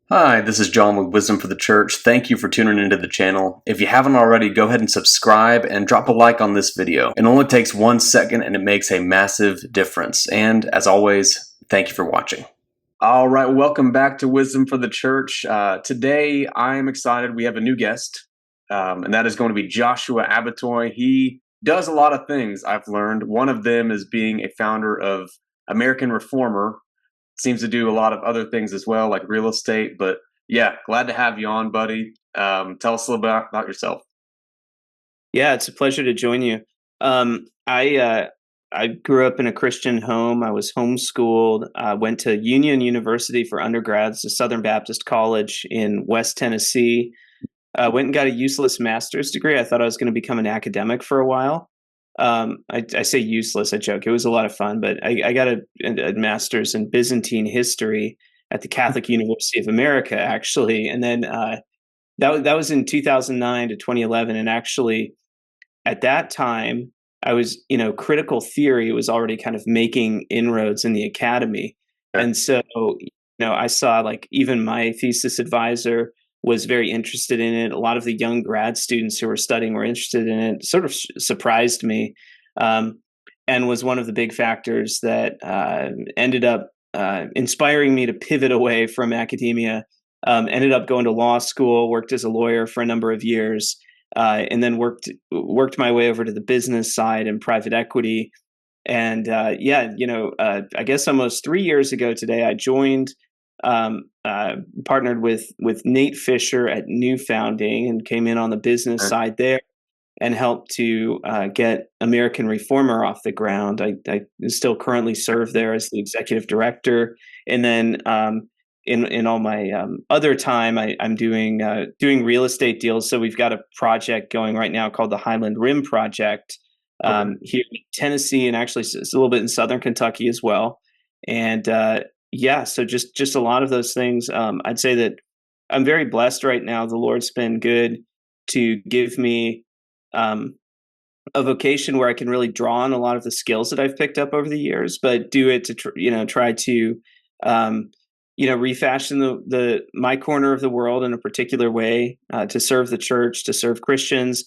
Hi, this is John with Wisdom for the Church. Thank you for tuning into the channel. If you haven't already, go ahead and subscribe and drop a like on this video. It only takes 1 second and it makes a massive difference. And as always, thank you for watching. All right, welcome back to Wisdom for the Church. Today, I am excited. We have a new guest, and that is going to be Joshua Abbotoy. He does a lot of things, I've learned. One of them is being a founder of American Reformer. Seems to do a lot of other things as well, like real estate. But yeah, glad to have you on, buddy. Tell us a little bit about yourself. Yeah, it's a pleasure to join you. I grew up in a Christian home. I was homeschooled. I went to Union University for undergrads, a Southern Baptist college in West Tennessee. Went and got a useless master's degree. I thought I was going to become an academic for a while. I say useless, I joke. It was a lot of fun, but I got a master's in Byzantine history at the Catholic University of America, actually. And then that was in 2009 to 2011. And actually, at that time, I was, critical theory was already kind of making inroads in the academy. Okay. And so, I saw like even my thesis advisor was very interested in it. A lot of the young grad students who were studying were interested in it. Sort of surprised me, and was one of the big factors that ended up inspiring me to pivot away from academia. Ended up going to law school, worked as a lawyer for a number of years, and then worked my way over to the business side and private equity. And I guess almost 3 years ago today, I joined. Partnered with Nate Fisher at New Founding and came in on the business side there and helped to get American Reformer off the ground. I still currently serve there as the executive director. And then in all my other time, I'm doing real estate deals. So we've got a project going right now called the Highland Rim Project here in Tennessee, and actually it's a little bit in Southern Kentucky as well. And so just a lot of those things. I'd say that I'm very blessed right now. The Lord's been good to give me a vocation where I can really draw on a lot of the skills that I've picked up over the years, but do it to try to refashion my corner of the world in a particular way, to serve the church, to serve Christians,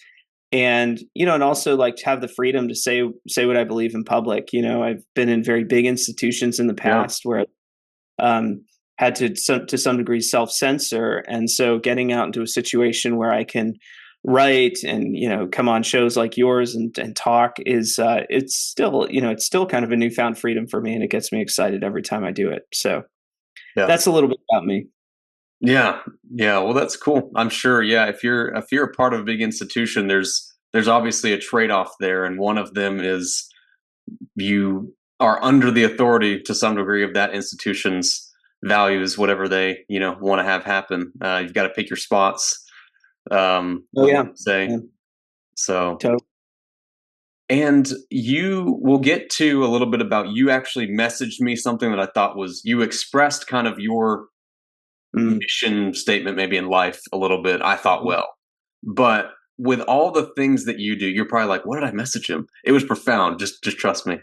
and and also like to have the freedom to say what I believe in public. I've been in very big institutions in the past where had to some degree self-censor, and so getting out into a situation where I can write and come on shows like yours and talk is it's still kind of a newfound freedom for me, and it gets me excited every time I do it. So that's a little bit about me. Yeah. Well, that's cool. I'm sure. Yeah, if you're a part of a big institution, there's obviously a trade-off there, and one of them is you are under the authority to some degree of that institution's values, whatever they want to have happen. You've got to pick your spots. So Totally. And we'll get to a little bit about, you actually messaged me something that I thought was, you expressed kind of your mission statement maybe in life a little bit, I thought, well, but with all the things that you do, you're probably like, what did I message him? It was profound. Just trust me.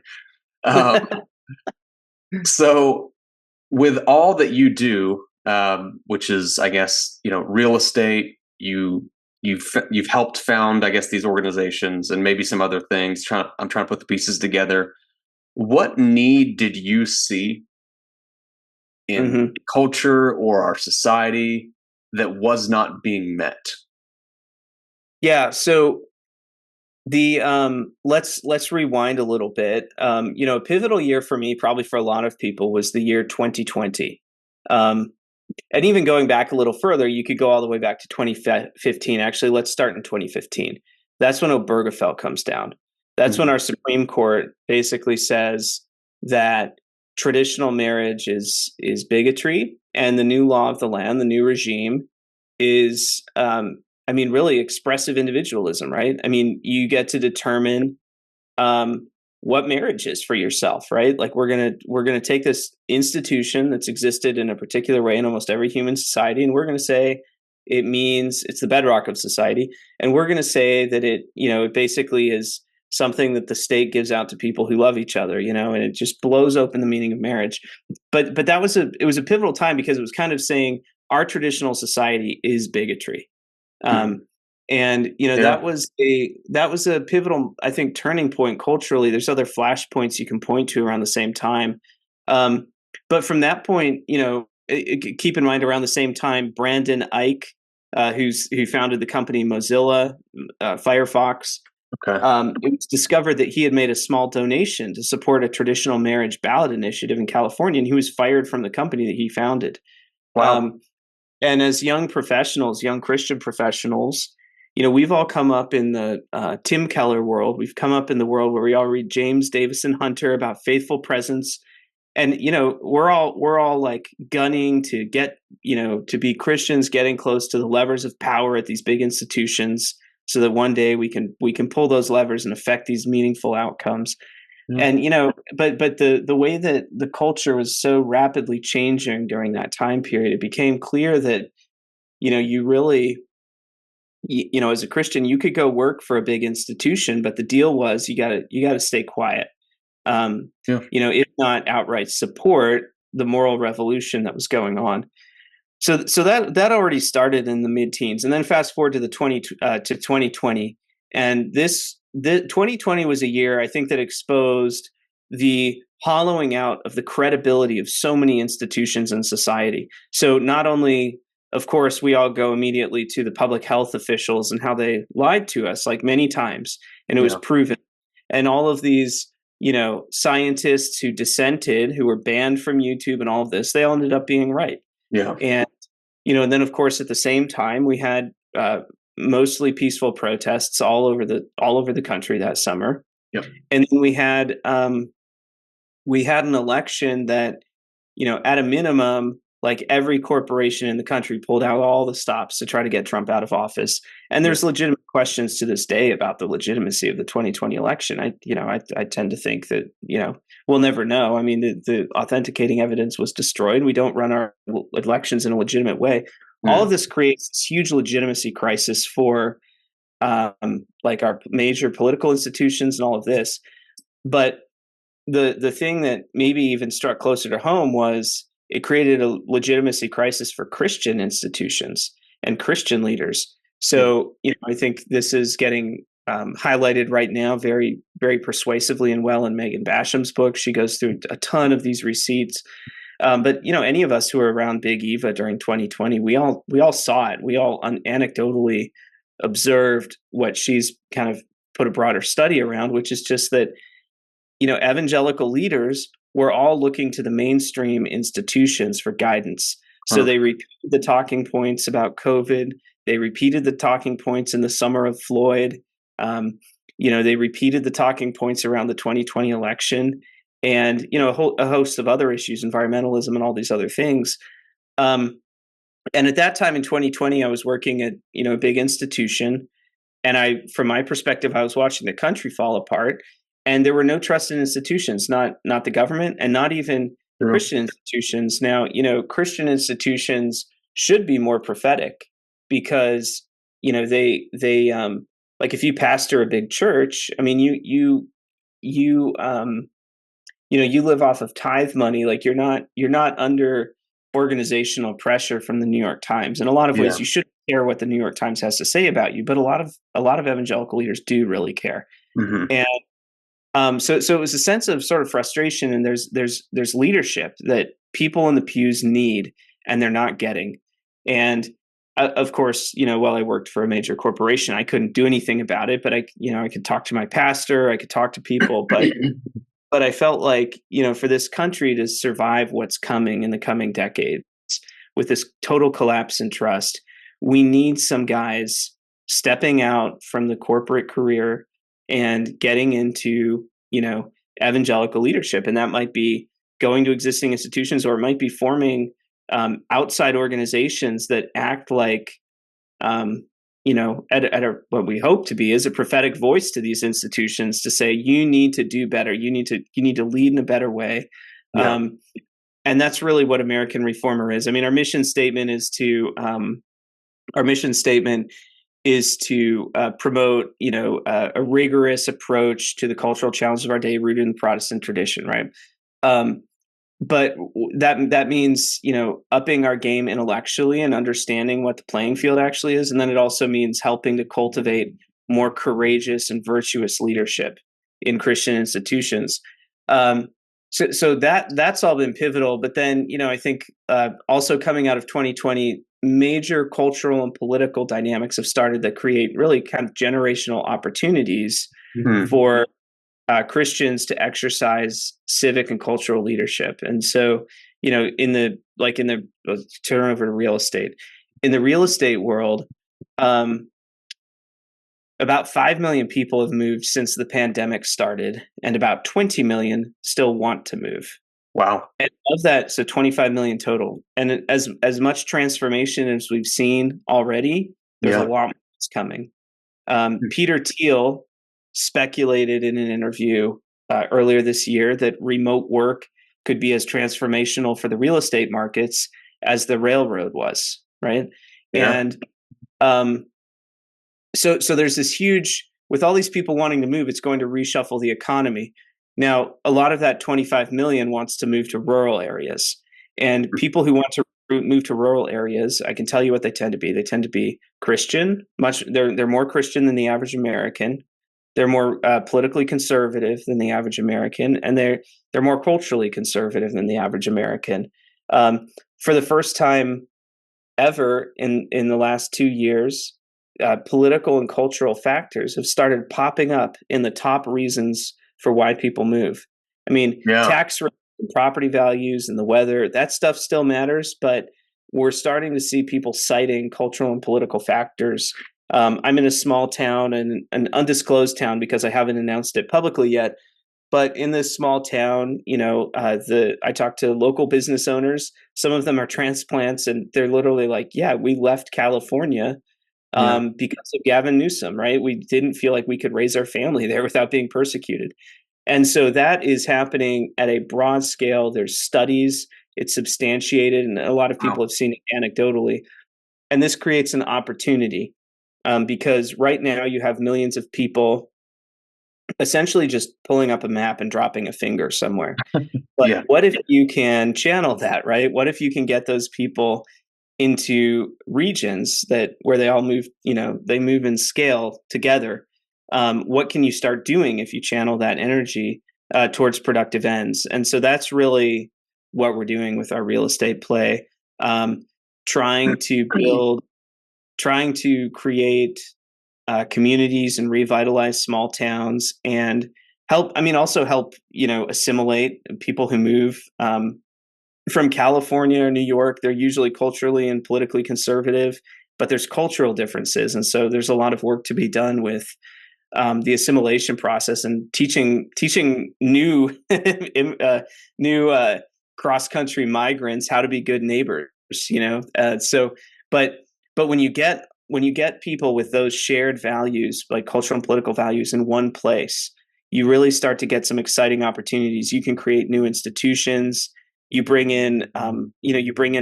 So with all that you do, which is, I guess, real estate, you've helped found, I guess, these organizations and maybe some other things. I'm trying to put the pieces together. What need did you see in culture or our society that was not being met? Yeah. So let's rewind a little bit. A pivotal year for me, probably for a lot of people, was the year 2020. And even going back a little further, you could go all the way back to 2015. Actually, let's start in 2015. That's when Obergefell comes down. That's when our Supreme Court basically says that traditional marriage is bigotry, and the new law of the land, the new regime, is really expressive individualism, right? I mean, you get to determine what marriage is for yourself, right? Like we're gonna take this institution that's existed in a particular way in almost every human society, and we're gonna say it's the bedrock of society, and we're gonna say that it basically is something that the state gives out to people who love each other, and it just blows open the meaning of marriage. But it was a pivotal time because it was kind of saying our traditional society is bigotry. Mhm. And Yeah. that was a pivotal, I think, turning point culturally. There's other flashpoints you can point to around the same time, um, but from that point, keep in mind around the same time, Brandon Ike, who founded the company Mozilla, Firefox. Okay. It was discovered that he had made a small donation to support a traditional marriage ballot initiative in California, and he was fired from the company that he founded. Wow. Um, and as young professionals, young Christian professionals, we've all come up in the Tim Keller world. We've come up in the world where we all read James Davison Hunter about faithful presence, and we're all like gunning to get to be Christians, getting close to the levers of power at these big institutions, so that one day we can pull those levers and affect these meaningful outcomes. Yeah. And but the way that the culture was so rapidly changing during that time period, it became clear that you really as a Christian, you could go work for a big institution, but the deal was you got to stay quiet. Yeah. If not outright support the moral revolution that was going on. So that already started in the mid-teens, and then fast forward to the 2020, and the 2020 was a year, I think, that exposed the hollowing out of the credibility of so many institutions in society. So not only, of course, we all go immediately to the public health officials and how they lied to us like many times, and it was Yeah. proven, and all of these scientists who dissented, who were banned from YouTube and all of this, they all ended up being right. Yeah. And and then of course at the same time we had mostly peaceful protests all over the country that summer, Yeah. and then we had an election that, at a minimum, like every corporation in the country pulled out all the stops to try to get Trump out of office. And Yeah. there's legitimate questions to this day about the legitimacy of the 2020 election. I tend to think that, we'll never know. I mean, the authenticating evidence was destroyed. We don't run our elections in a legitimate way. All of Mm. this creates this huge legitimacy crisis for like our major political institutions and all of this. But the thing that maybe even struck closer to home was it created a legitimacy crisis for Christian institutions and Christian leaders. Yeah. So, I think this is getting highlighted right now very, very persuasively and well in Megan Basham's book. She goes through a ton of these receipts. But any of us who were around Big Eva during 2020, we all saw it. We all anecdotally observed what she's kind of put a broader study around, which is just that evangelical leaders were all looking to the mainstream institutions for guidance. So Huh. they repeated the talking points about COVID. They repeated the talking points in the summer of Floyd. They repeated the talking points around the 2020 election, and a host of other issues, environmentalism, and all these other things. And at that time in 2020, I was working at a big institution, and from my perspective, I was watching the country fall apart, and there were no trusted institutions, not the government, and not even Yeah. Christian institutions. Now, Christian institutions should be more prophetic because they like if you pastor a big church, I mean, you you live off of tithe money. Like you're not under organizational pressure from the New York Times. In a lot of ways, Yeah. you shouldn't care what the New York Times has to say about you, but a lot of evangelical leaders do really care. Hmm. And so it was a sense of sort of frustration, and there's leadership that people in the pews need, and they're not getting. And of course, while I worked for a major corporation, I couldn't do anything about it. But I could talk to my pastor, I could talk to people, but I felt like, for this country to survive what's coming in the coming decades with this total collapse in trust, we need some guys stepping out from the corporate career and getting into, evangelical leadership. And that might be going to existing institutions, or it might be forming outside organizations that act like, what we hope to be is a prophetic voice to these institutions to say, you need to do better. You need to lead in a better way. Yeah. And that's really what American Reformer is. I mean, our mission statement is to promote, a rigorous approach to the cultural challenges of our day, rooted in the Protestant tradition, right? Um, but that means upping our game intellectually and understanding what the playing field actually is, and then it also means helping to cultivate more courageous and virtuous leadership in Christian institutions. So that's all been pivotal. But then I think also coming out of 2020, major cultural and political dynamics have started to create really kind of generational opportunities for Christians to exercise civic and cultural leadership. And so, let's turn over to real estate. In the real estate world, about 5 million people have moved since the pandemic started, and about 20 million still want to move. Wow. And of that, so 25 million total. And as much transformation as we've seen already, there's a lot more that's coming. Peter Thiel speculated in an interview earlier this year that remote work could be as transformational for the real estate markets as the railroad was, right? Yeah. And so there's this huge, with all these people wanting to move, it's going to reshuffle the economy. Now, a lot of that 25 million wants to move to rural areas, and people who want to move to rural areas, I can tell you what they tend to be. They tend to be Christian. They're more Christian than the average American. They're more politically conservative than the average American, and they're more culturally conservative than the average American. For the first time ever in the last 2 years, political and cultural factors have started popping up in the top reasons for why people move. I mean, tax rates and property values and the weather, that stuff still matters, but we're starting to see people citing cultural and political factors. I'm in a small town, and an undisclosed town because I haven't announced it publicly yet. But in this small town, I talked to local business owners. Some of them are transplants, and they're literally like, "Yeah, we left California because of Gavin Newsom, right? We didn't feel like we could raise our family there without being persecuted." And so that is happening at a broad scale. There's studies, it's substantiated, and a lot of people have seen it anecdotally. And this creates an opportunity because right now you have millions of people essentially just pulling up a map and dropping a finger somewhere. But what if you can channel that, right? What if you can get those people into regions where they all move, they move in scale together? What can you start doing if you channel that energy towards productive ends? And so that's really what we're doing with our real estate play, trying to create communities and revitalize small towns and also help, assimilate people who move from California or New York. They're usually culturally and politically conservative, but there's cultural differences. And so there's a lot of work to be done with the assimilation process and teaching new cross-country migrants how to be good neighbors, but when you get people with those shared values, like cultural and political values, in one place, you really start to get some exciting opportunities. You can create new institutions. You bring in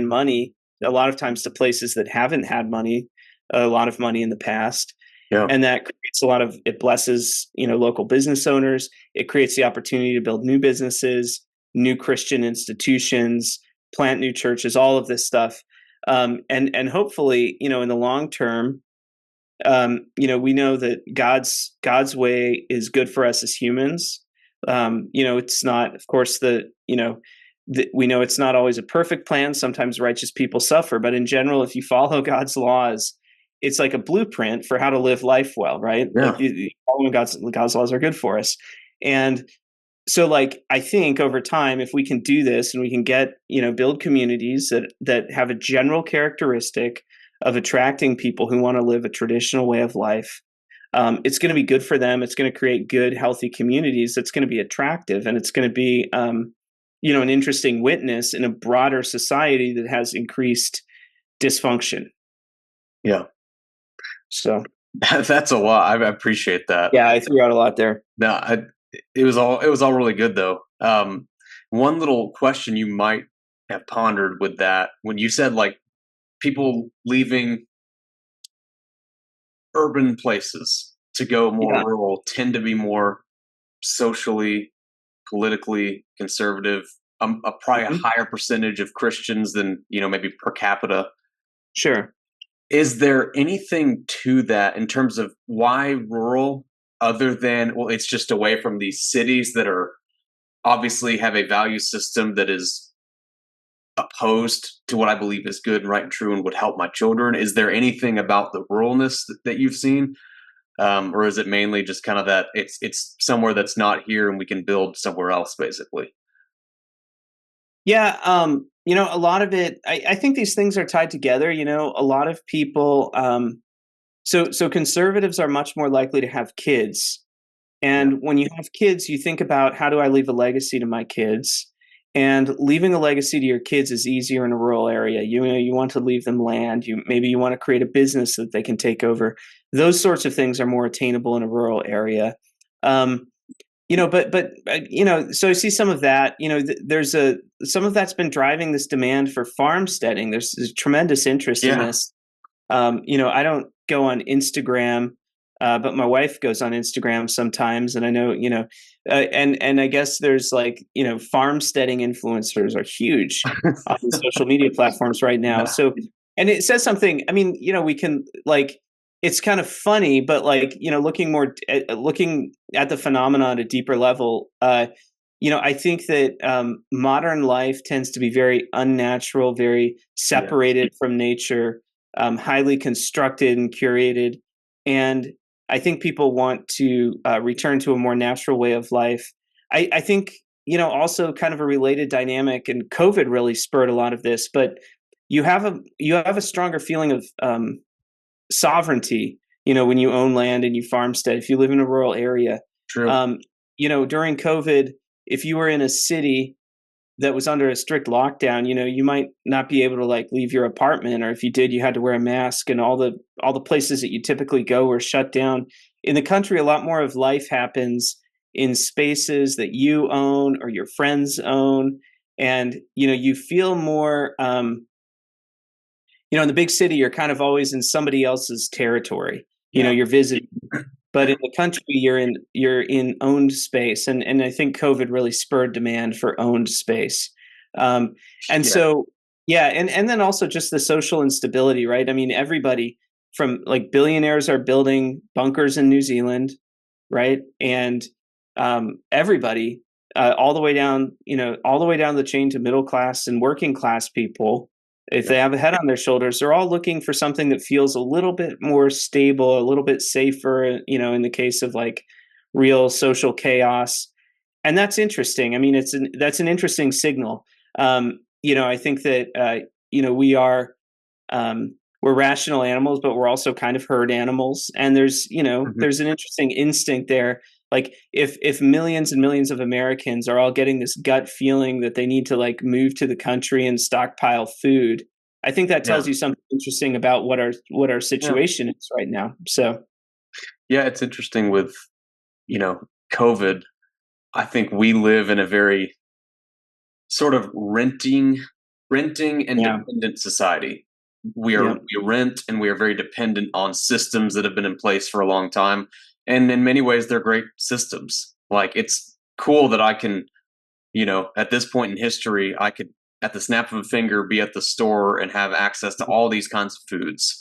money a lot of times to places that haven't had a lot of money in the past. And that creates it blesses, local business owners. It creates the opportunity to build new businesses, new Christian institutions, plant new churches, all of this stuff. And hopefully, in the long term, we know that God's way is good for us as humans. It's not, of course, we know it's not always a perfect plan. Sometimes righteous people suffer, but in general, if you follow God's laws, it's like a blueprint for how to live life well, right? Like following God's laws are good for us. And so I think over time, if we can do this and we can build communities that have a general characteristic of attracting people who want to live a traditional way of life, it's going to be good for them. It's going to create good, healthy communities. That's going to be attractive, and it's going to be, an interesting witness in a broader society that has increased dysfunction. Yeah. So that's a lot. I appreciate that. Yeah, I threw out a lot there. No, it was all really good though. One little question you might have pondered with that, when you said people leaving urban places to go more Yeah. rural tend to be more socially, politically conservative, probably a Mhm. higher percentage of Christians than, maybe per capita. Sure. Is there anything to that in terms of why rural, other than, well, it's just away from these cities that are obviously have a value system that is opposed to what I believe is good and right and true and would help my children? Is there anything about the ruralness that you've seen? Or is it mainly just kind of that it's somewhere that's not here and we can build somewhere else, basically? Yeah, a lot of it, I think these things are tied together. A lot of people, so conservatives are much more likely to have kids. Yeah, And when you have kids, you think about, how do I leave a legacy to my kids? And leaving a legacy to your kids is easier in a rural area. You want to leave them land. Maybe you want to create a business that they can take over. Those sorts of things are more attainable in a rural area. Um, so I see some of that. There's some of that's been driving this demand for farmsteading. There's tremendous interest in yeah, this. I don't go on Instagram, but my wife goes on Instagram sometimes, and I know, and I guess there's like, farmsteading influencers are huge on the social media platforms right now. yeah, So, and it says something. I mean, we can like, it's kind of funny, but like, looking at the phenomena at a deeper level. I think that modern life tends to be very unnatural, very yeah, separated from nature, highly constructed and curated. And I think people want to return to a more natural way of life. I think, also kind of a related dynamic, and COVID really spurred a lot of this, but you have a stronger feeling of sovereignty, when you own land and you farmstead, if you live in a rural area. true. Um, During COVID, if you were in a city that was under a strict lockdown, you might not be able to like leave your apartment, or if you did, you had to wear a mask, and all the places that you typically go were shut down. In the country, a lot more of life happens in spaces that you own or your friends own, and you feel more. In the big city, you're kind of always in somebody else's territory. Yeah, You're visiting, but in the country, you're in owned space, and I think COVID really spurred demand for owned space. Um, and yeah, so, yeah, and then also just the social instability, right? I mean, everybody from like billionaires are building bunkers in New Zealand, right? And everybody, all the way down the chain to middle class and working class people, if yeah, they have a head on their shoulders, they're all looking for something that feels a little bit more stable, a little bit safer, in the case of like real social chaos. And that's interesting. I mean, that's an interesting signal. I think that, we are, we're rational animals, but we're also kind of herd animals. And mhm, there's an interesting instinct there. Like if millions and millions of Americans are all getting this gut feeling that they need to like move to the country and stockpile food, I think that yeah, tells you something interesting about what our yeah, situation is right now. So yeah. It's interesting with you know COVID. I think we live in a very sort of renting and yeah, dependent society. yeah, We rent and we are very dependent on systems that have been in place for a long time. And in many ways they're great systems. Like it's cool that I can, at this point in history, I could at the snap of a finger be at the store and have access to all these kinds of foods.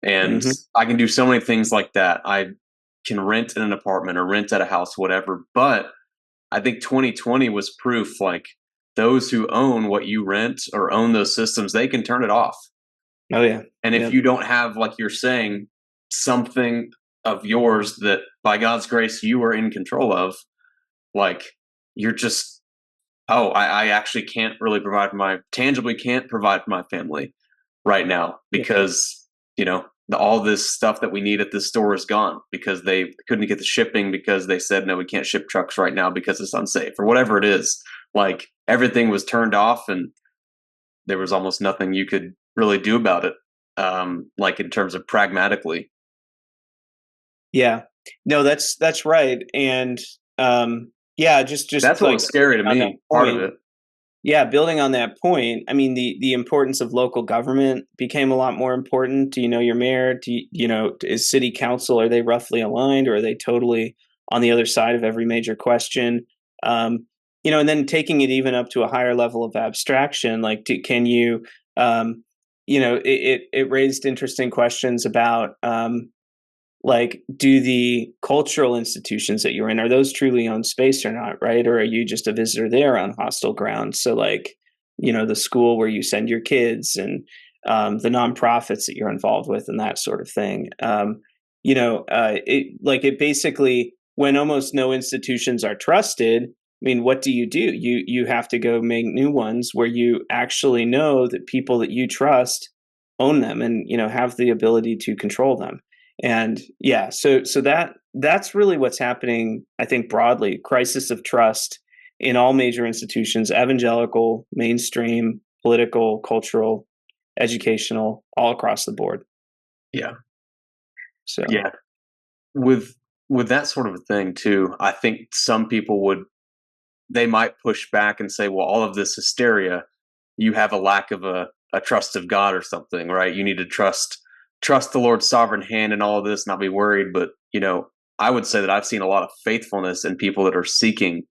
And hmm, I can do so many things like that. I can rent in an apartment or rent at a house, whatever. But I think 2020 was proof like those who own what you rent or own those systems, they can turn it off. oh yeah, And if yeah, you don't have, like you're saying, something of yours that by God's grace you are in control of, like you're just, oh, I actually can't really tangibly can't provide for my family right now yeah, because, all this stuff that we need at this store is gone because they couldn't get the shipping because they said, no, we can't ship trucks right now because it's unsafe or whatever it is. Like everything was turned off and there was almost nothing you could really do about it. Like in terms of pragmatically. yeah. No, that's right. And yeah, just That's what like was scary to on that me, part of point. it. yeah, building on that point, I mean, the importance of local government became a lot more important. Do you know your mayor? Is city council, are they roughly aligned, or are they totally on the other side of every major question? And then taking it even up to a higher level of abstraction, like, can you, it raised interesting questions about, like, do the cultural institutions that you're in, are those truly owned space or not, right? Or are you just a visitor there on hostile ground? So, like, the school where you send your kids, and the nonprofits that you're involved with, and that sort of thing. It basically, when almost no institutions are trusted, I mean, what do? You have to go make new ones where you actually know that people that you trust own them, and have the ability to control them. And yeah, so that's really what's happening, I think, broadly. Crisis of trust in all major institutions: evangelical, mainstream, political, cultural, educational, all across the board. Yeah. So Yeah. With that sort of a thing too, I think some people they might push back and say, well, all of this hysteria, you have a lack of a trust of God or something, right? You need to trust the Lord's sovereign hand in all of this, not be worried. But I would say that I've seen a lot of faithfulness in people that are seeking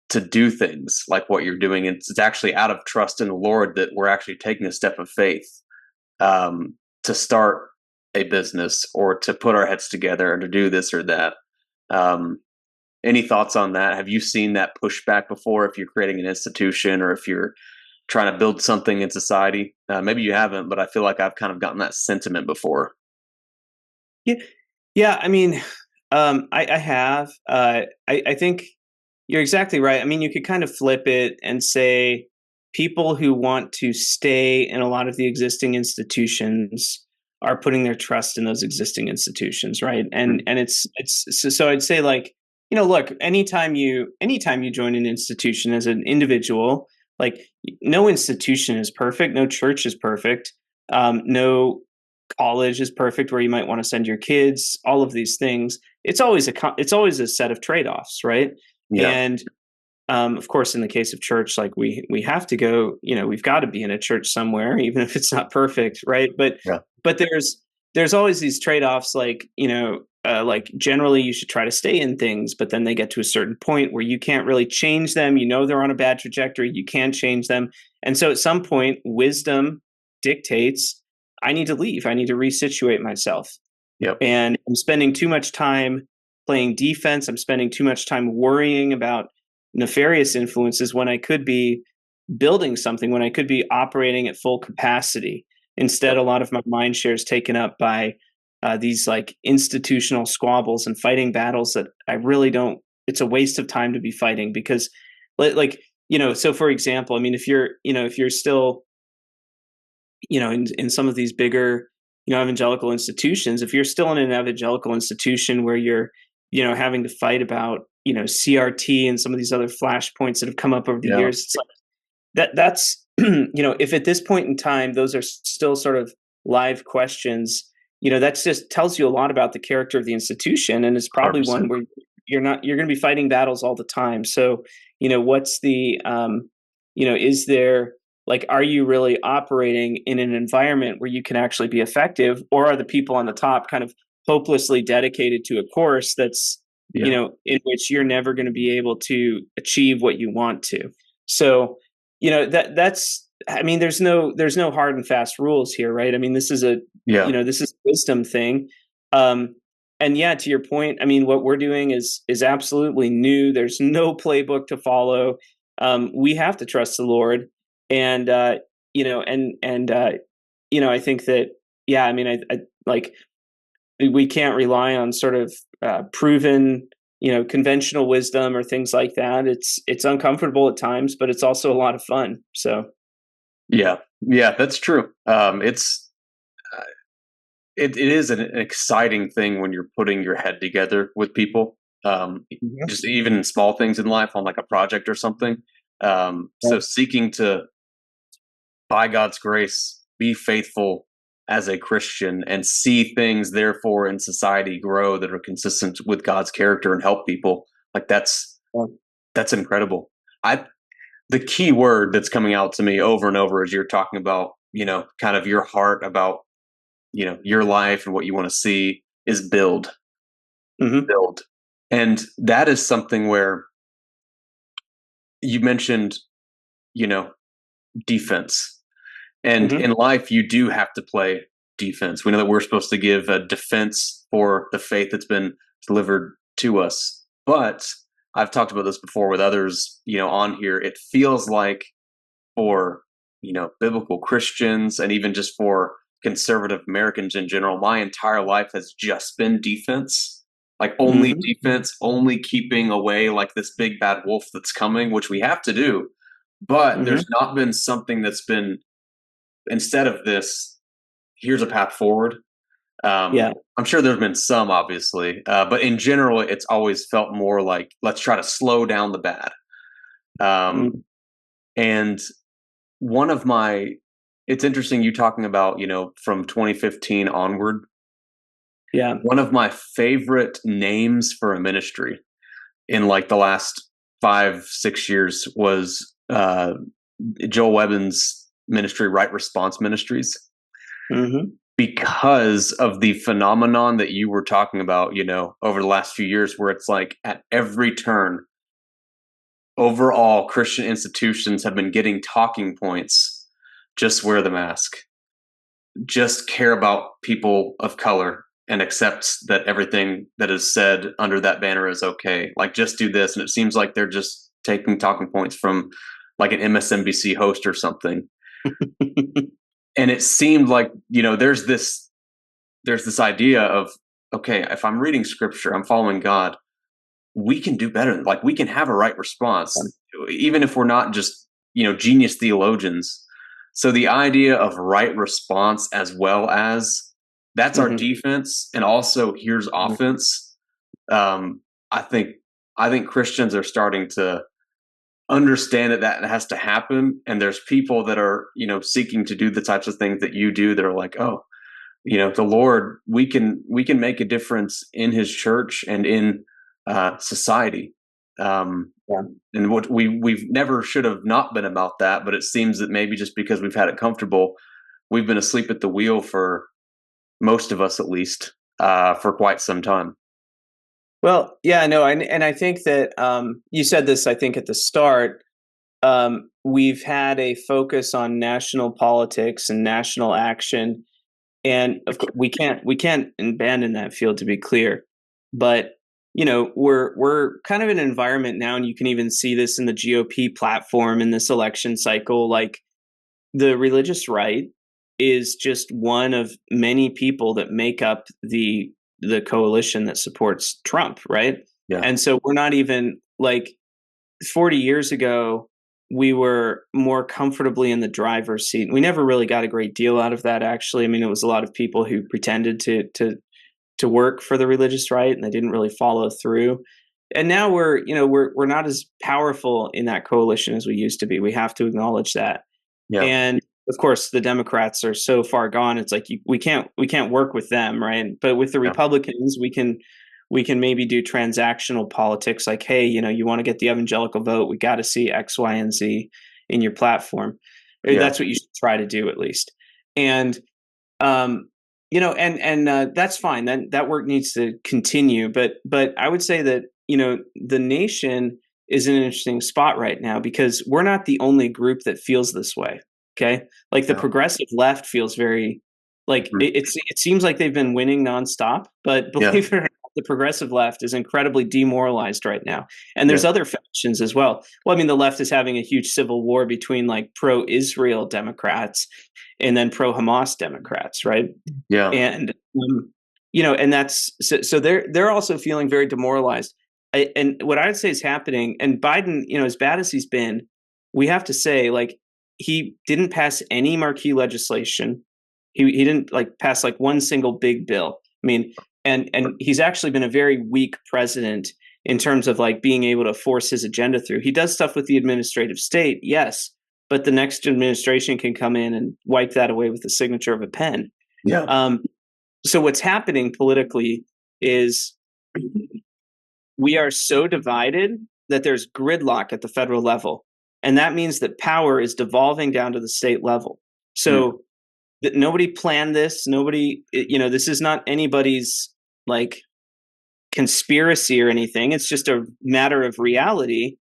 to do things like what you're doing. It's actually out of trust in the Lord that we're actually taking a step of faith, to start a business or to put our heads together and to do this or that. Um, any thoughts on that? Have you seen that pushback before? If you're creating an institution or if you're trying to build something in society, maybe you haven't, but I feel like I've kind of gotten that sentiment before. yeah, yeah. I mean, I have. I think you're exactly right. I mean, you could kind of flip it and say people who want to stay in a lot of the existing institutions are putting their trust in those existing institutions, right? And Mhm. it's so I'd say, like, look, anytime you join an institution as an individual, like, no institution is perfect, no church is perfect, no college is perfect where you might want to send your kids, all of these things. It's always a set of trade-offs, right? Yeah. And of course, in the case of church, like, we have to go. We've got to be in a church somewhere, even if it's not perfect, right? Yeah. But there's always these trade-offs, like generally you should try to stay in things, but then they get to a certain point where you can't really change them. They're on a bad trajectory. You can't change them, and so at some point, wisdom dictates I need to leave. I need to resituate myself, Yep. and I'm spending too much time playing defense. I'm spending too much time worrying about nefarious influences when I could be building something, when I could be operating at full capacity. Instead, Yep. a lot of my mind share is taken up by these, like, institutional squabbles and fighting battles that I really don't. It's a waste of time to be fighting because, so for example, I mean, if you're still, in some of these bigger, evangelical institutions, if you're still in an evangelical institution where you're, having to fight about, CRT and some of these other flashpoints that have come up over the Yeah. years, it's like that's if at this point in time those are still sort of live questions, that's just tells you a lot about the character of the institution, and it's probably one 100%. where you're going to be fighting battles all the time. So, what's the is there, like, are you really operating in an environment where you can actually be effective, or are the people on the top kind of hopelessly dedicated to a course that's, Yeah. in which you're never going to be able to achieve what you want to? So, that's, I mean, there's no hard and fast rules here, right? I mean, Yeah. this is a wisdom thing. Um, and yeah, to your point, I mean, what we're doing is absolutely new. There's no playbook to follow. We have to trust the Lord, and I think that, yeah, I mean, I like, we can't rely on sort of proven, conventional wisdom or things like that. It's uncomfortable at times, but it's also a lot of fun. So Yeah. Yeah. That's true. Uh, it is an exciting thing when you're putting your head together with people. Mhm. Just even in small things in life, on like a project or something. So Yeah. seeking to, by God's grace, be faithful as a Christian and see things, therefore, in society grow that are consistent with God's character and help people. Like that's incredible. I the key word that's coming out to me over and over as you're talking about, kind of your heart about, your life and what you want to see is build, Hmm. build. And that is something where you mentioned, you know, defense. And Hmm. in life, you do have to play defense. We know that we're supposed to give a defense for the faith that's been delivered to us. But I've talked about this before with others, on here. It feels like for, biblical Christians and even just for conservative Americans in general, my entire life has just been defense. Like only Hmm. defense, only keeping away like this big bad wolf that's coming, which we have to do. But Hmm. there's not been something that's been, instead of this, here's a path forward. Yeah. I'm sure there's been some, obviously, but in general, it's always felt more like let's try to slow down the bad. Um, Mm. and one of my, it's interesting you talking about, from 2015 onward. Yeah. One of my favorite names for a ministry in like the last 5, 6 years was Joel Webbin's ministry, Right Response Ministries, Hmm. because of the phenomenon that you were talking about, over the last few years, where it's like at every turn, overall Christian institutions have been getting talking points. Just wear the mask, just care about people of color and accepts that everything that is said under that banner is okay. Like, just do this. And it seems like they're just taking talking points from like an MSNBC host or something. And it seemed like, there's this idea of, okay, if I'm reading scripture, I'm following God, we can do better. Like, we can have a right response, even if we're not just, genius theologians. So the idea of right response, as well as that's our Hmm. defense, and also here's offense. Um, I think I think Christians are starting to understand that has to happen, and there's people that are seeking to do the types of things that you do that are like, oh, the Lord, we can make a difference in His church and in society. Um, Yeah. and what we've never should have not been about that, but it seems that maybe just because we've had it comfortable, we've been asleep at the wheel for most of us, at least, for quite some time. Well, yeah, no, and I think that you said this, I think, at the start. We've had a focus on national politics and national action, and of course, we can't abandon that field, to be clear. But we're kind of in an environment now, and you can even see this in the GOP platform in this election cycle. Like, the religious right is just one of many people that make up the coalition that supports Trump, right? Yeah, And so we're not even like 40 years ago, we were more comfortably in the driver's seat. We never really got a great deal out of that, actually. I mean, it was a lot of people who pretended to work for the religious right, and they didn't really follow through. And now we're not as powerful in that coalition as we used to be. We have to acknowledge that. yeah, And of course, the Democrats are so far gone. It's like we can't work with them, right? But with the yeah, Republicans, we can maybe do transactional politics. Like, hey, you want to get the evangelical vote, we got to see X, Y, and Z in your platform. Or yeah, that's what you should try to do, at least. And that's fine. That work needs to continue. But I would say that the nation is in an interesting spot right now because we're not the only group that feels this way. Okay, like the yeah. progressive left feels very like Mm. it seems like they've been winning nonstop, but Yeah, believe it or not, the progressive left is incredibly demoralized right now. And yeah, there's other factions as well. Well, I mean, the left is having a huge civil war between like pro-Israel Democrats and then pro-Hamas Democrats, right? yeah, And and that's so they're also feeling very demoralized. And what I'd say is happening, and Biden, as bad as he's been, we have to say, like, he didn't pass any marquee legislation. He didn't like pass like one single big bill. I mean, and he's actually been a very weak president in terms of like being able to force his agenda through. He does stuff with the administrative state, yes, but the next administration can come in and wipe that away with the signature of a pen. yeah, Um, so what's happening politically is we are so divided that there's gridlock at the federal level. And that means that power is devolving down to the state level. Mm. So that nobody planned this. Nobody, this is not anybody's like conspiracy or anything. It's just a matter of reality.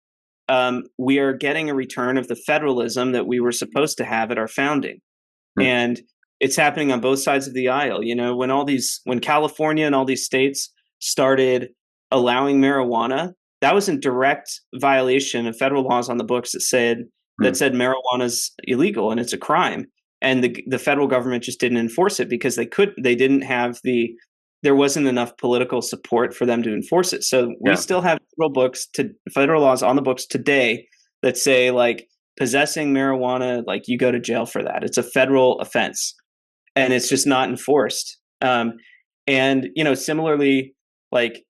We are getting a return of the federalism that we were supposed to have at our founding. Mm. And it's happening on both sides of the aisle. When California and all these states started allowing marijuana, that was in direct violation of federal laws on the books that Mm. said marijuana is illegal and it's a crime. And the federal government just didn't enforce it because there wasn't enough political support for them to enforce it. So we Yeah. still have federal laws on the books today that say like possessing marijuana, like you go to jail for that. It's a federal offense and it's just not enforced. And similarly, like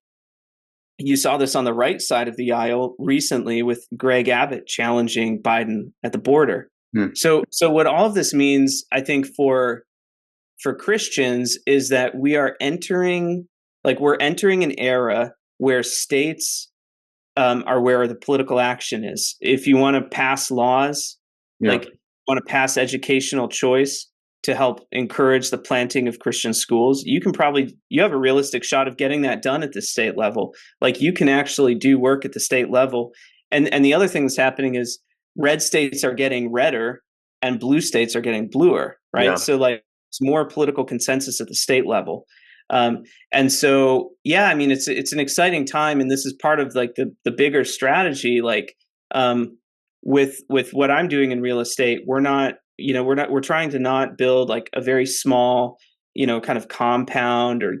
you saw this on the right side of the aisle recently with Greg Abbott challenging Biden at the border. Mm. So what all of this means, I think, for Christians is that we're entering an era where states are where the political action is. If you want to pass laws, Yeah. like want to pass educational choice to help encourage the planting of Christian schools, you have a realistic shot of getting that done at the state level. Like you can actually do work at the state level. And the other thing that's happening is red states are getting redder and blue states are getting bluer, right? Yeah. So like it's more political consensus at the state level. And so, yeah, I mean, it's an exciting time, and this is part of like the bigger strategy. Like, with what I'm doing in real estate, we're trying to not build like a very small, kind of compound or,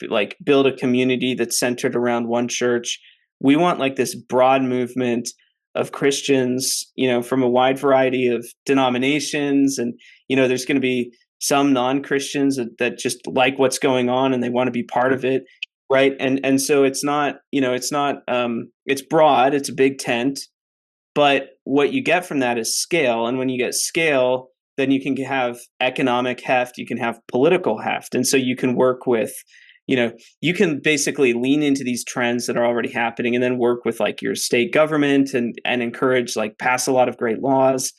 like build a community that's centered around one church. We want like this broad movement of Christians, from a wide variety of denominations, and, there's going to be some non-Christians that just like what's going on and they want to be part of it. Right. And so it's not, it's broad, it's a big tent, but what you get from that is scale. And when you get scale, then you can have economic heft, you can have political heft. And so you can work with, you can basically lean into these trends that are already happening and then work with like your state government and encourage, like pass a lot of great laws.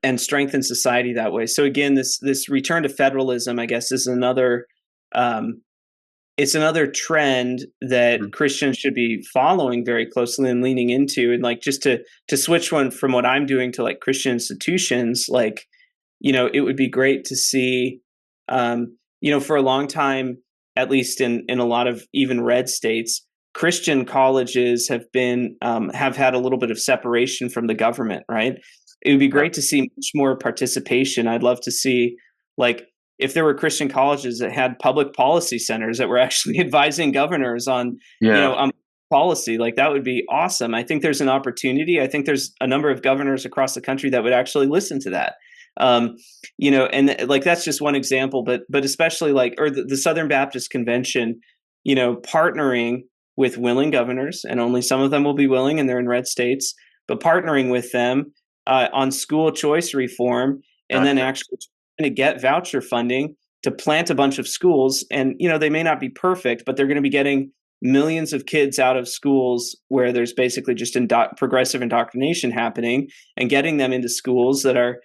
And strengthen society that way. So again, this return to federalism, I guess, is another it's another trend that Christians should be following very closely and leaning into. And like just to switch one from what I'm doing to like Christian institutions, like, it would be great to see, for a long time, at least in a lot of even red states, Christian colleges have had a little bit of separation from the government, right? It would be great to see much more participation. I'd love to see, like, if there were Christian colleges that had public policy centers that were actually advising governors on, on policy, like that would be awesome. I think there's an opportunity. I think there's a number of governors across the country that would actually listen to that. And like that's just one example, but especially like, or the Southern Baptist Convention, partnering with willing governors, and only some of them will be willing, and they're in red states, but partnering with them on school choice reform, and then actually trying to get voucher funding to plant a bunch of schools. And, they may not be perfect, but they're going to be getting millions of kids out of schools where there's basically just progressive indoctrination happening, and getting them into schools that are,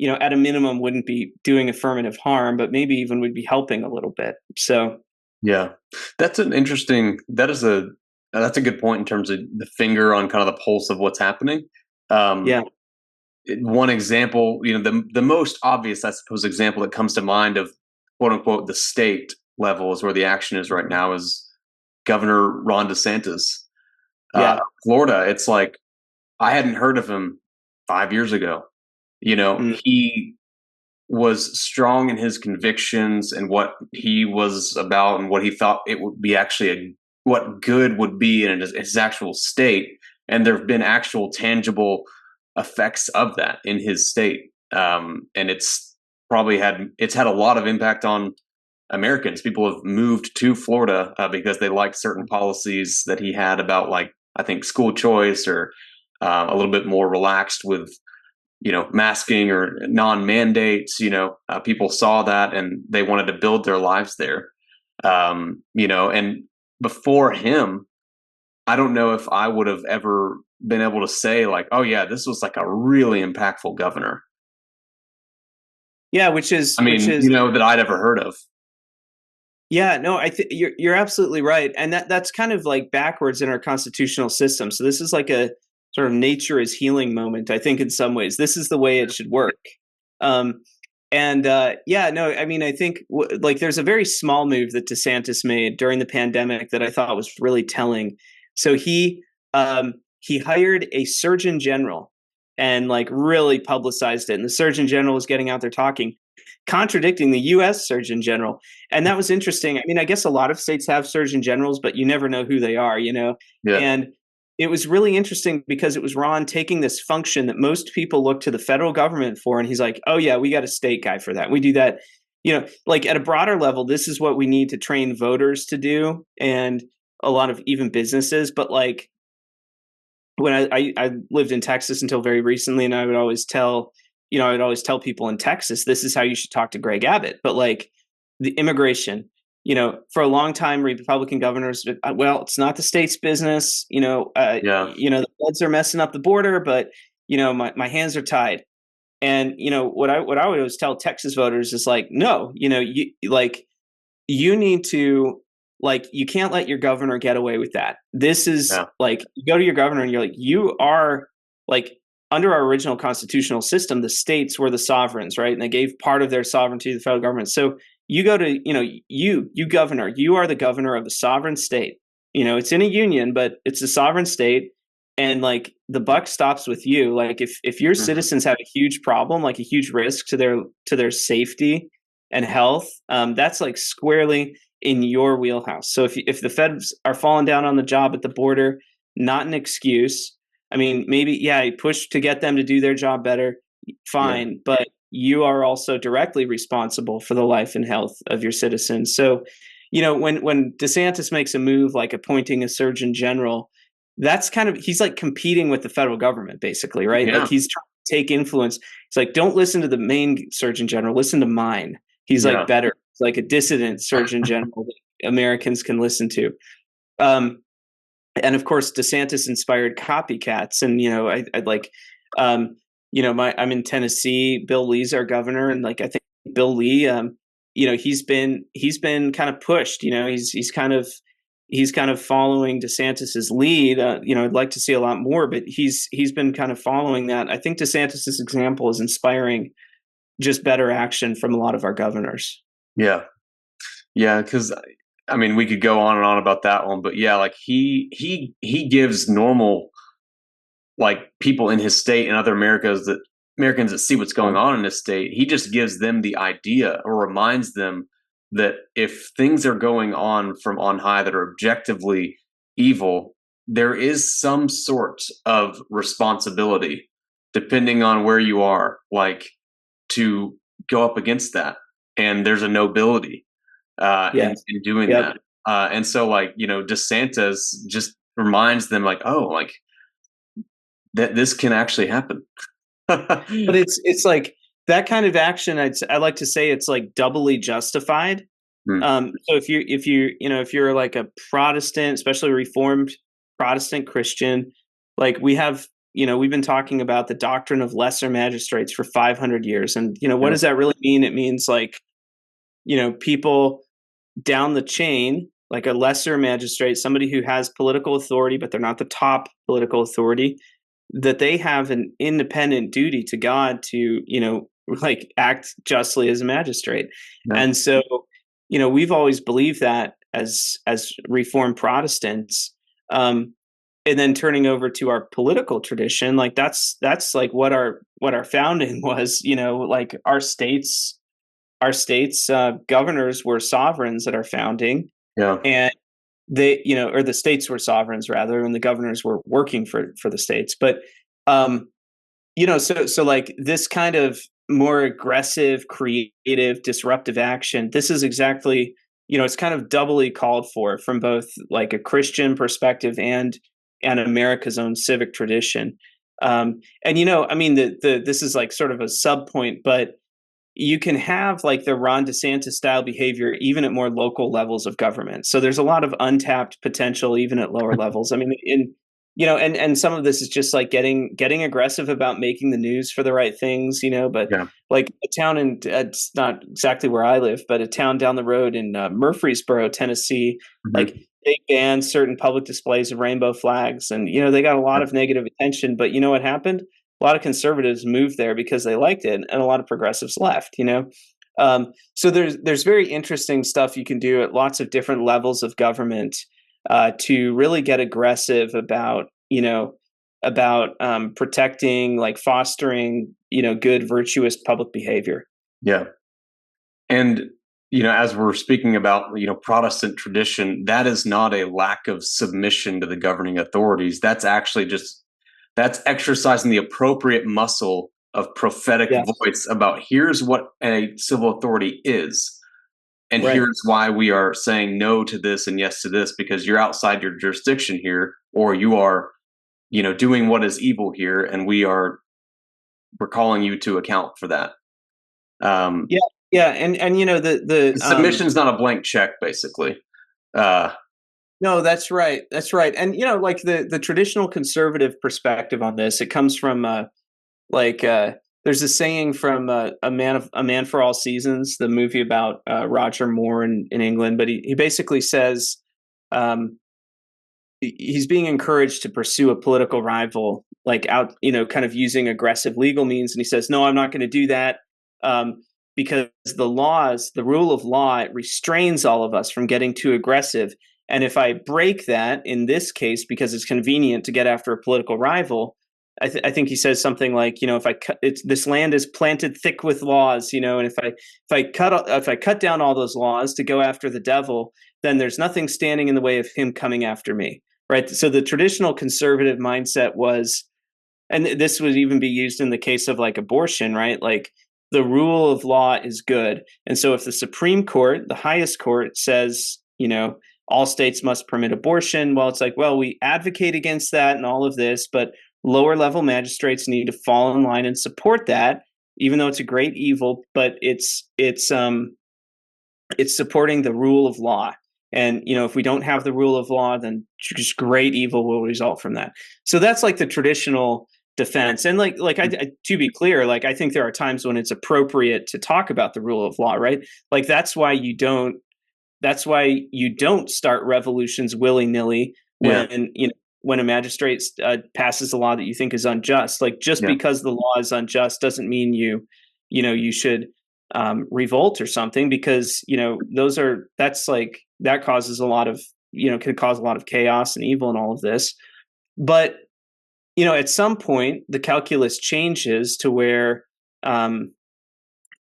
at a minimum wouldn't be doing affirmative harm, but maybe even would be helping a little bit. So, yeah, that's a good point in terms of the finger on kind of the pulse of what's happening. One example, the most obvious, I suppose, example that comes to mind of quote unquote the state level is where the action is right now is Governor Ron DeSantis. Florida, it's like I hadn't heard of him 5 years ago. He was strong in his convictions and what he was about and what he thought it would be actually what good would be in his actual state. And there have been actual tangible effects of that in his state. And it's had a lot of impact on Americans. People have moved to Florida because they liked certain policies that he had about, like, I think school choice, or a little bit more relaxed with, masking or non-mandates. People saw that and they wanted to build their lives there. And before him, I don't know if I would have ever been able to say like, oh yeah, this was like a really impactful governor. Yeah, I mean, which is you know, that I'd ever heard of. yeah, no, I think you're absolutely right, and that's kind of like backwards in our constitutional system. So this is like a sort of nature is healing moment. I think in some ways this is the way it should work. Um, and yeah, no, I mean, I think like there's a very small move that DeSantis made during the pandemic that I thought was really telling. So he hired a surgeon general and like really publicized it, and the surgeon general was getting out there talking, contradicting the U.S. Surgeon General. And that was interesting. I mean, I guess a lot of states have surgeon generals, but you never know who they are, you know? Yeah. And it was really interesting because it was Ron taking this function that most people look to the federal government for. And he's like, oh, yeah, we got a state guy for that. We do that. You know, like at a broader level, this is what we need to train voters to do and a lot of even businesses. But like when I lived in Texas until very recently, and I would always tell, you know, I'd always tell people in Texas, this is how you should talk to Greg Abbott. But like the immigration, you know, for a long time, Republican governors, well, it's not the state's business. Yeah. You know, the feds are messing up the border, but you know, my hands are tied. And you know what I would always tell Texas voters is like, no, you know, you need to like you can't let your governor get away with that. This is Yeah. like you go to your governor and you're like, you are like under our original constitutional system, the states were the sovereigns, right? And they gave part of their sovereignty to the federal government. So you go to, you know, you governor, you are the governor of the sovereign state. You know, it's in a union, but it's a sovereign state. And like the buck stops with you. Like if your Mhm. citizens have a huge problem, like a huge risk to their safety and health, that's like squarely in your wheelhouse. So if the feds are falling down on the job at the border, not an excuse. I mean, maybe yeah, you push to get them to do their job better, Yeah. fine, but you are also directly responsible for the life and health of your citizens. So, you know, when DeSantis makes a move like appointing a surgeon general, that's kind of he's like competing with the federal government basically, right? Like Yeah. he's trying to take influence. He's like, don't listen to the main surgeon general, listen to mine. He's like Yeah. better. It's like a dissident surgeon general that Americans can listen to. Um, and of course, DeSantis inspired copycats. And you know, I like, um, you know, I'm in Tennessee. Bill Lee's our governor, and like I think Bill Lee, you know, he's been kind of pushed. You know, he's kind of following DeSantis's lead. You know, I'd like to see a lot more, but he's been kind of following that. I think DeSantis's example is inspiring just better action from a lot of our governors. Yeah. Yeah. Because I mean, we could go on and on about that one, but yeah, like he gives normal like people in his state and other Americans that see what's going on in his state. He just gives them the idea or reminds them that if things are going on from on high that are objectively evil, there is some sort of responsibility, depending on where you are, like to go up against that. And there's a nobility Yeah. in doing Yep. that. And so, like, you know, DeSantis just reminds them, like, oh, like that this can actually happen. But it's like that kind of action. I like to say it's like doubly justified. Hmm. So if you you know if you're like a Protestant, especially Reformed Protestant Christian, like we have, you know, we've been talking about the doctrine of lesser magistrates for 500 years, and you know what Yeah. does that really mean? It means like, you know, people down the chain, like a lesser magistrate, somebody who has political authority, but they're not the top political authority, that they have an independent duty to God to, you know, like act justly as a magistrate. Yeah. And so, you know, we've always believed that as Reformed Protestants. And then turning over to our political tradition, like that's like what our founding was, you know, like our states governors were sovereigns at our founding, Yeah. and they, you know, or the states were sovereigns rather, and the governors were working for the states. But um, you know, so like this kind of more aggressive, creative, disruptive action, this is exactly, you know, it's kind of doubly called for from both like a Christian perspective and America's own civic tradition. And you know, I mean, the this is like sort of a sub point, but you can have like the Ron DeSantis style behavior even at more local levels of government. So there's a lot of untapped potential even at lower levels. I mean, and some of this is just like getting aggressive about making the news for the right things, but Yeah. like a town it's not exactly where I live, but a town down the road in Murfreesboro, Tennessee, like Hmm. they banned certain public displays of rainbow flags, and they got a lot Yeah. of negative attention, but you know what happened? A lot of conservatives moved there because they liked it, and a lot of progressives left. So there's very interesting stuff you can do at lots of different levels of government to really get aggressive about protecting, like fostering, good, virtuous public behavior. Yeah. And, as we're speaking about, Protestant tradition, that is not a lack of submission to the governing authorities. That's actually that's exercising the appropriate muscle of prophetic Yes, voice about here's what a civil authority is. And right. here's why we are saying no to this and yes to this, because you're outside your jurisdiction here, or you are, doing what is evil here, and we're calling you to account for that. Um, Yeah, yeah, and Submission is not a blank check, basically. Uh, no, that's right, that's right, and like the traditional conservative perspective on this, it comes from like there's a saying from a man for all seasons, the movie about Roger Moore in England, but he basically says um, he's being encouraged to pursue a political rival, like out, kind of using aggressive legal means, and he says, no, I'm not going to do that. um, because the rule of law, it restrains all of us from getting too aggressive, and if I break that in this case because it's convenient to get after a political rival, I think he says something like, if I cut this land is planted thick with laws, and if I cut down all those laws to go after the devil, then there's nothing standing in the way of him coming after me, right? So the traditional conservative mindset was, and this would even be used in the case of like abortion, right? Like the rule of law is good, and so if the Supreme Court, the highest court, says, all states must permit abortion, well, it's like, well, we advocate against that and all of this, but lower level magistrates need to fall in line and support that, even though it's a great evil, but it's supporting the rule of law. And if we don't have the rule of law, then just great evil will result from that. So that's like the traditional defense. And to be clear, like I think there are times when it's appropriate to talk about the rule of law, right? Like that's why you don't start revolutions willy-nilly yeah, when a magistrate passes a law that you think is unjust. Like just yeah, because the law is unjust doesn't mean you should revolt or something, because that causes a lot of can cause a lot of chaos and evil and all of this. But at some point the calculus changes to where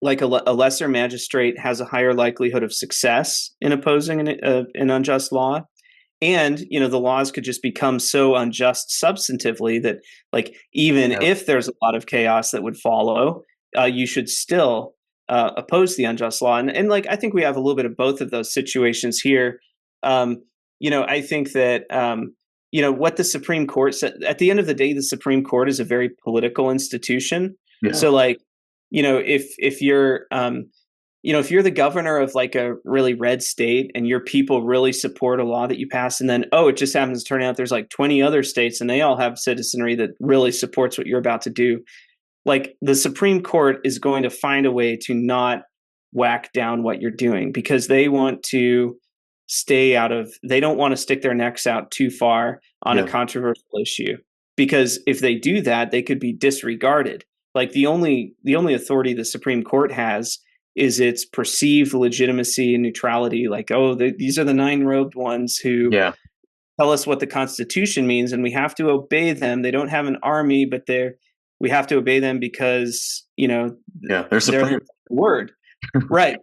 like a lesser magistrate has a higher likelihood of success in opposing an unjust law, and the laws could just become so unjust substantively that, like, even yeah, if there's a lot of chaos that would follow, you should still oppose the unjust law. And like I think we have a little bit of both of those situations here. I think that what the Supreme Court said at the end of the day, the Supreme Court is a very political institution. yeah, So like if you're if you're the governor of like a really red state and your people really support a law that you pass, and then, oh, it just happens to turn out there's like 20 other states and they all have citizenry that really supports what you're about to do, like the Supreme Court is going to find a way to not whack down what you're doing, because they don't want to stick their necks out too far on a yeah, controversial issue, because if they do that, they could be disregarded. Like the only authority the Supreme Court has is its perceived legitimacy and neutrality. Like, oh, these are the nine robed ones who yeah, tell us what the Constitution means, and we have to obey them. They don't have an army, but we have to obey them because yeah. They're they're the supreme. word, right?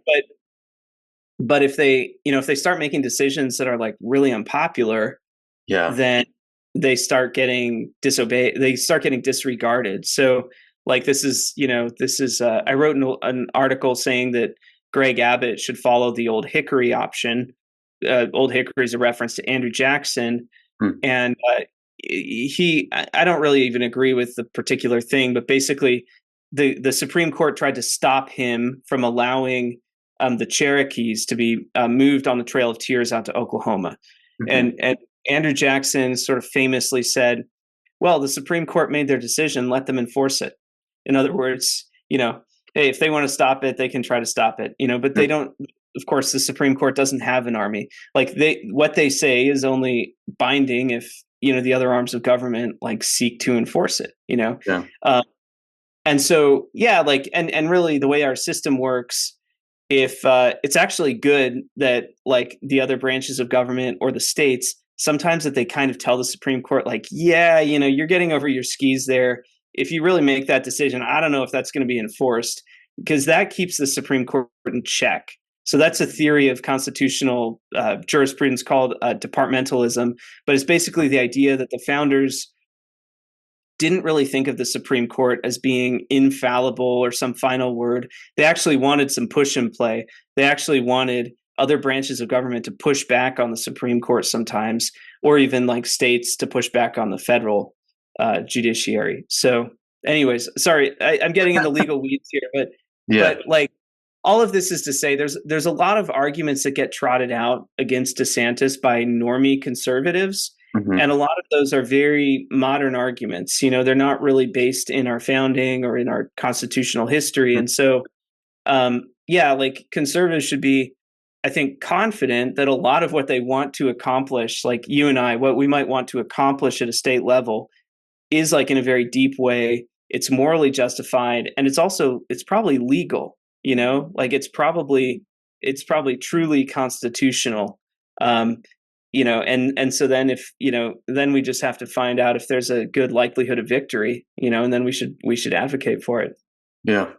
But if they start making decisions that are like really unpopular, Yeah, then they start getting disobeyed. They start getting disregarded. So like this is I wrote an article saying that Greg Abbott should follow the Old Hickory option. Old Hickory is a reference to Andrew Jackson, hmm, and I don't really even agree with the particular thing, but basically the Supreme Court tried to stop him from allowing the Cherokees to be moved on the Trail of Tears out to Oklahoma, okay, and Andrew Jackson sort of famously said, well, the Supreme Court made their decision, let them enforce it. In other words, hey, if they want to stop it, they can try to stop it, but they don't. Of course, the Supreme Court doesn't have an army. Like what they say is only binding if, the other arms of government like seek to enforce it, Yeah. And so, yeah, like, and really the way our system works, if it's actually good that like the other branches of government or the states, sometimes that they kind of tell the Supreme Court, like, yeah, you're getting over your skis there. If you really make that decision, I don't know if that's going to be enforced, because that keeps the Supreme Court in check. So that's a theory of constitutional jurisprudence called departmentalism. But it's basically the idea that the founders didn't really think of the Supreme Court as being infallible or some final word. They actually wanted some push and play. They actually wanted other branches of government to push back on the Supreme Court sometimes, or even like states to push back on the federal judiciary. So, anyways, sorry, I'm getting into legal weeds here, but like all of this is to say, there's a lot of arguments that get trotted out against DeSantis by normie conservatives. Mm-hmm. And a lot of those are very modern arguments. They're not really based in our founding or in our constitutional history. Mm-hmm. And so, like conservatives should be, I think, confident that a lot of what they want to accomplish, like you and I, what we might want to accomplish at a state level is like in a very deep way. It's morally justified. And it's probably legal, like it's probably truly constitutional. And so then if, then we just have to find out if there's a good likelihood of victory, and then we should advocate for it. Yeah.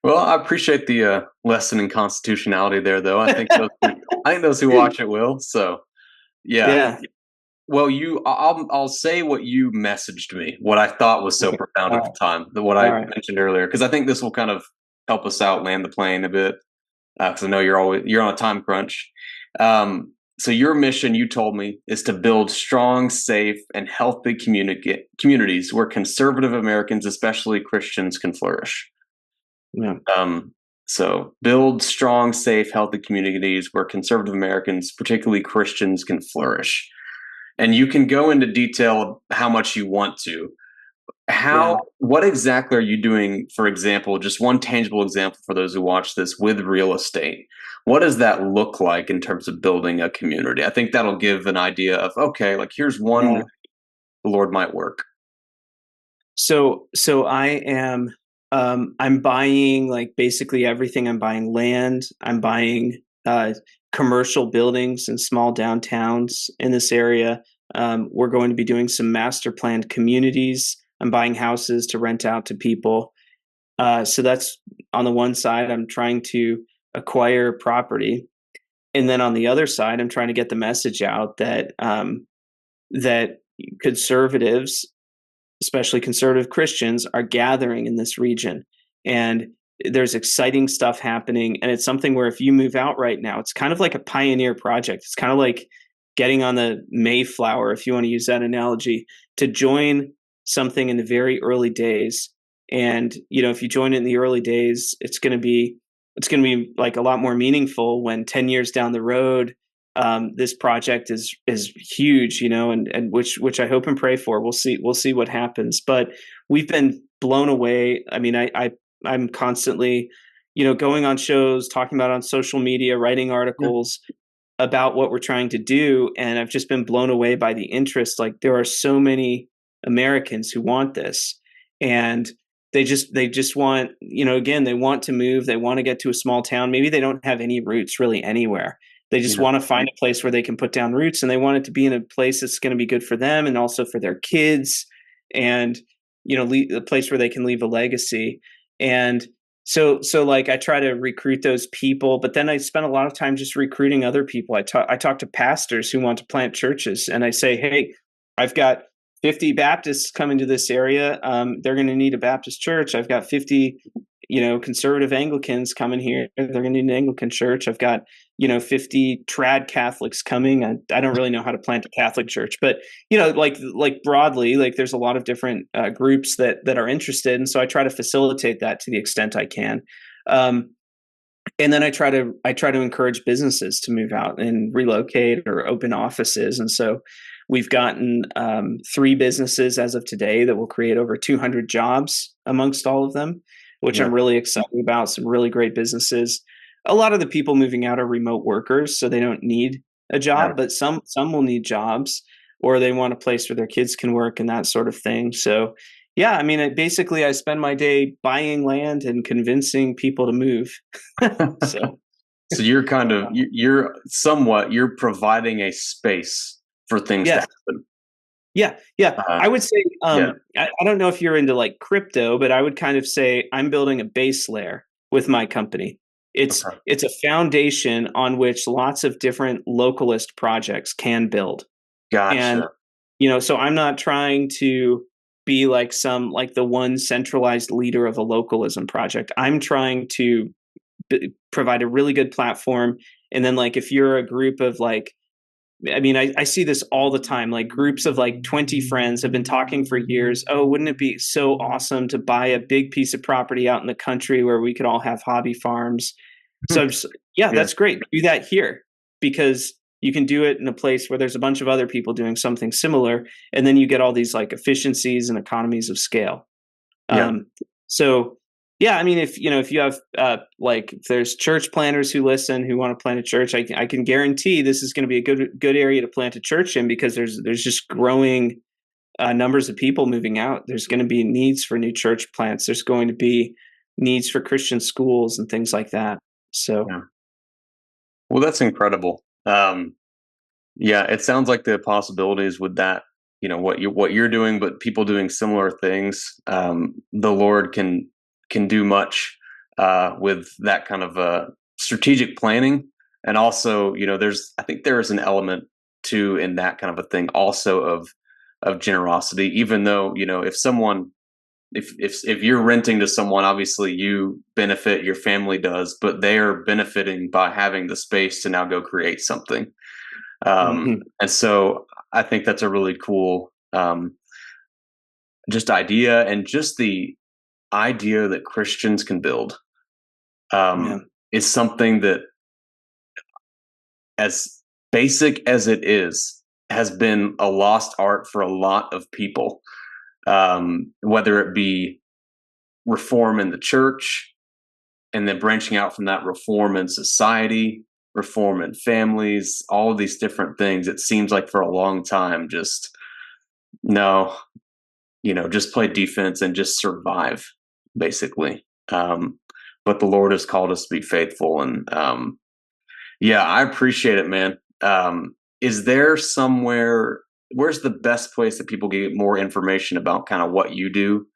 Well, I appreciate the lesson in constitutionality there, though. I think those who watch it will. So, yeah. Well, I'll say what you messaged me, what I thought was so profound at the time, what I mentioned earlier, because I think this will kind of help us out land the plane a bit, because I know you're on a time crunch. So your mission, you told me, is to build strong, safe, and healthy communities where conservative Americans, especially Christians, can flourish. Yeah. So build strong, safe, healthy communities where conservative Americans, particularly Christians, can flourish. And you can go into detail how much you want to. What exactly are you doing, for example, just one tangible example for those who watch this with real estate? What does that look like in terms of building a community? I think that'll give an idea of, okay, like here's one way the Lord might work. So I am, I'm buying like basically everything. I'm buying land. I'm buying commercial buildings in small downtowns in this area. We're going to be doing some master planned communities. I'm buying houses to rent out to people. So that's on the one side, I'm trying to acquire property. And then on the other side, I'm trying to get the message out that that conservatives, especially conservative Christians, are gathering in this region. And there's exciting stuff happening. And it's something where if you move out right now, it's kind of like a pioneer project. It's kind of like getting on the Mayflower, if you want to use that analogy, to join something in the very early days. And, if you join it in the early days, it's going to be like a lot more meaningful when 10 years down the road, this project is huge, and which I hope and pray for. We'll see what happens. But we've been blown away. I mean, I'm constantly, going on shows, talking about it on social media, writing articles about what we're trying to do, and I've just been blown away by the interest. Like there are so many Americans who want this, and they just want, again, they want to move. They want to get to a small town. Maybe they don't have any roots really anywhere. They just want to find a place where they can put down roots, and they want it to be in a place that's going to be good for them and also for their kids, and a place where they can leave a legacy. And so like I try to recruit those people, but then I spend a lot of time just recruiting other people. I talk to pastors who want to plant churches, and I say, hey, I've got 50 Baptists coming to this area. They're going to need a Baptist church. I've got 50, conservative Anglicans coming here. They're going to need an Anglican church. I've got, 50 trad Catholics coming. I don't really know how to plant a Catholic church, but, like broadly, like there's a lot of different groups that are interested. And so I try to facilitate that to the extent I can. And then I try to encourage businesses to move out and relocate or open offices. And so we've gotten 3 businesses as of today that will create over 200 jobs amongst all of them, which Yeah. I'm really excited about. Some really great businesses. A lot of the people moving out are remote workers, so they don't need a Yeah. job, but some will need jobs, or they want a place where their kids can work and that sort of thing. So yeah, I mean, basically, I spend my day buying land and convincing people to move. So So you're kind of you're somewhat you're providing a space for things to yes, happen. yeah, yeah. Uh, I would say yeah. I don't know if you're into like crypto, but I would kind of say I'm building a base layer with my company. Okay. It's a foundation on which lots of different localist projects can build. And Gotcha. so I'm not trying to be like like the one centralized leader of a localism project. I'm trying to provide a really good platform. And then like if you're a group of like, I mean, I see this all the time. Like groups of like 20 friends have been talking for years. Oh, wouldn't it be so awesome to buy a big piece of property out in the country where we could all have hobby farms? So I'm just, yeah, Yeah. that's great. Do that here because you can do it in a place where there's a bunch of other people doing something similar. And then you get all these like efficiencies and economies of scale. Yeah. Um, so yeah, I mean, if you have like if there's church planners who listen who want to plant a church, I can guarantee this is going to be a good area to plant a church in because there's just growing numbers of people moving out. There's going to be needs for new church plants. There's going to be needs for Christian schools and things like that. So Yeah. Well, that's incredible. Yeah, it sounds like the possibilities with that, what you're doing, but people doing similar things. The Lord can do much with that kind of strategic planning, and also, I think there is an element too in that kind of a thing, also of generosity. Even though if someone if you're renting to someone, obviously you benefit, your family does, but they are benefiting by having the space to now go create something. mhm. And so I think that's a really cool just idea, and just the idea that Christians can build Yeah, is something that, as basic as it is, has been a lost art for a lot of people. Whether it be reform in the church, and then branching out from that, reform in society, reform in families, all of these different things. It seems like for a long time, just no, just play defense and just survive, basically. But the Lord has called us to be faithful, and yeah, I appreciate it, man. Is there somewhere? Where's the best place that people can get more information about kind of what you do,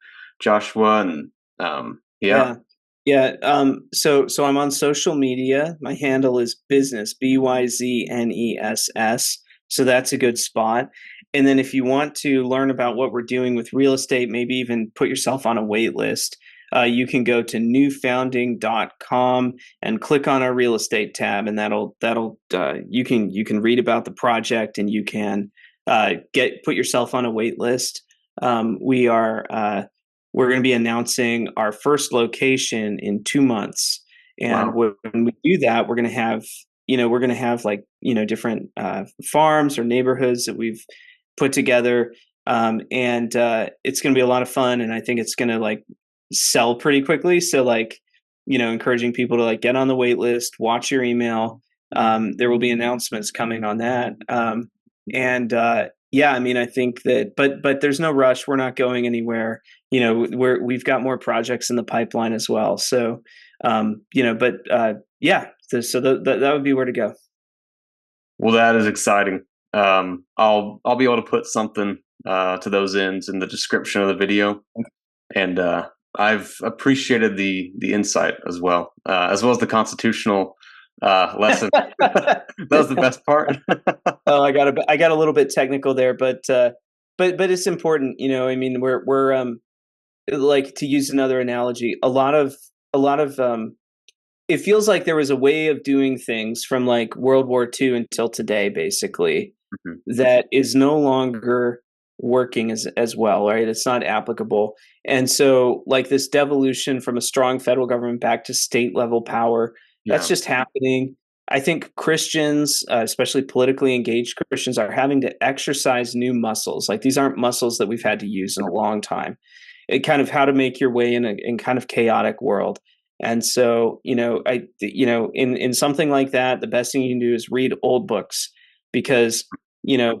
Joshua? And yeah, yeah. Yeah, so I'm on social media. My handle is business, BYZNESS. So that's a good spot. And then if you want to learn about what we're doing with real estate, maybe even put yourself on a wait list, you can go to newfounding.com and click on our real estate tab, and that'll you can read about the project and you can get put yourself on a wait list. We are we're going to be announcing our first location in 2 months. And wow, when we do that, we're going to have like, different farms or neighborhoods that we've put together. And it's going to be a lot of fun. And I think it's going to like sell pretty quickly. So like, encouraging people to like get on the wait list, watch your email. There will be announcements coming on that. And yeah, I mean, I think that, but there's no rush. We're not going anywhere. We've got more projects in the pipeline as well. So, but yeah, that would be where to go. well, that is exciting. I'll be able to put something to those ends in the description of the video, and I've appreciated the insight as well as the constitutional lesson. That was the best part. Oh, I got a little bit technical there, but it's important. I mean, we're like, to use another analogy, a lot of it feels like there was a way of doing things from like World War II until today, basically, Mhm. that is no longer working as well, right? It's not applicable. And so like this devolution from a strong federal government back to state level power, That's Yeah. just happening. I think Christians, especially politically engaged Christians, are having to exercise new muscles. Like these aren't muscles that we've had to use in a long time. It kind of how to make your way in a in kind of chaotic world. And so, in something like that, the best thing you can do is read old books because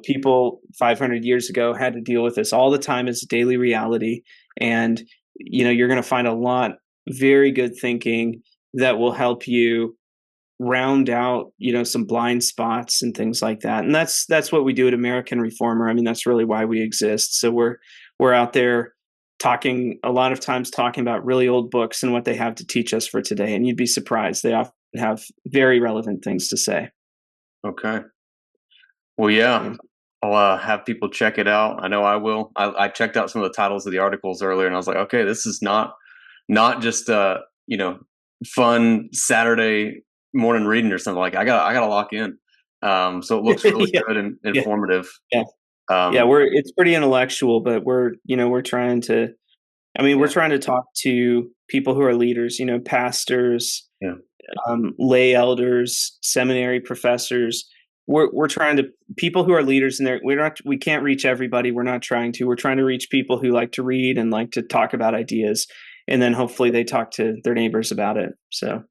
people 500 years ago had to deal with this all the time as a daily reality, and you're going to find a lot very good thinking that will help you round out some blind spots and things like that. And that's what we do at American Reformer. I mean, that's really why we exist. So we're out there talking a lot of times talking about really old books and what they have to teach us for today, and you'd be surprised they often have very relevant things to say. Okay. Well, yeah, I'll have people check it out. I know I will. I checked out some of the titles of the articles earlier, and I was like, okay, this is not just fun Saturday morning reading or something. Like I gotta lock in. So it looks really Yeah, good and yeah, informative. yeah, yeah. Um, It's pretty intellectual, but we're trying to. I mean, we're yeah, trying to talk to people who are leaders, pastors, yeah, lay elders, seminary professors. We're trying to people who are leaders in there. We can't reach everybody. We're trying to reach people who like to read and like to talk about ideas, and then hopefully they talk to their neighbors about it. So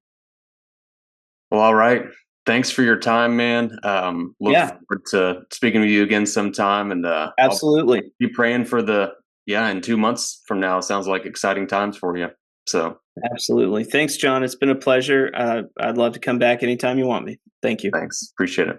well, all right. Thanks for your time, man. Look yeah, forward to speaking with you again sometime, and I'll absolutely, be praying for in 2 months from now. It sounds like exciting times for you. So absolutely. Thanks, John. It's been a pleasure. I'd love to come back anytime you want me. Thank you. thanks. Appreciate it.